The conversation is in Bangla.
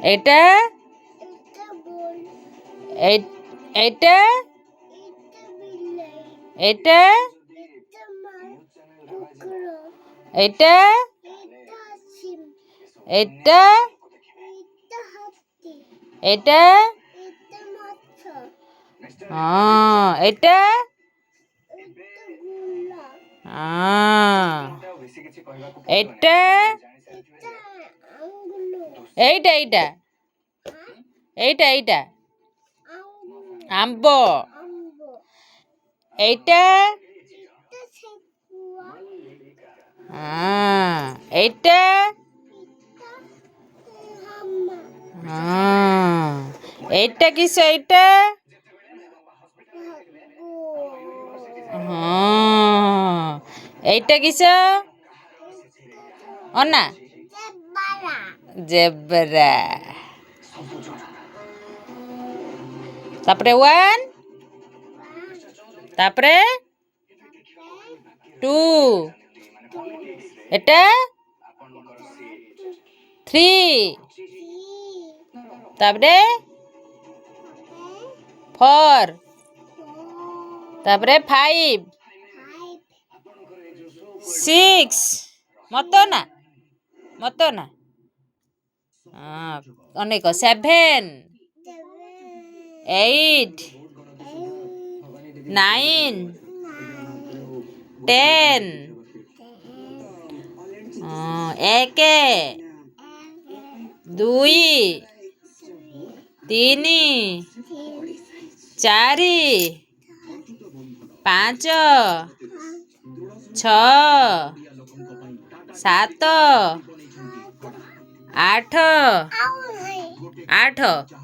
এটা এটা এটা এটা এটা এটা এটা এটা এইটা এইটা এইটা এইটা আম্ব এইটা এইটা এইটা কিসে এইটা এইটা কিসে অনা জেব্রা তারপরে 1 তারপরে 2 এটা 3 তারপরে 4 তারপরে 5 6 মতো না অনেক 7 8 9 10 1 2 3 4 5 6 7 8 8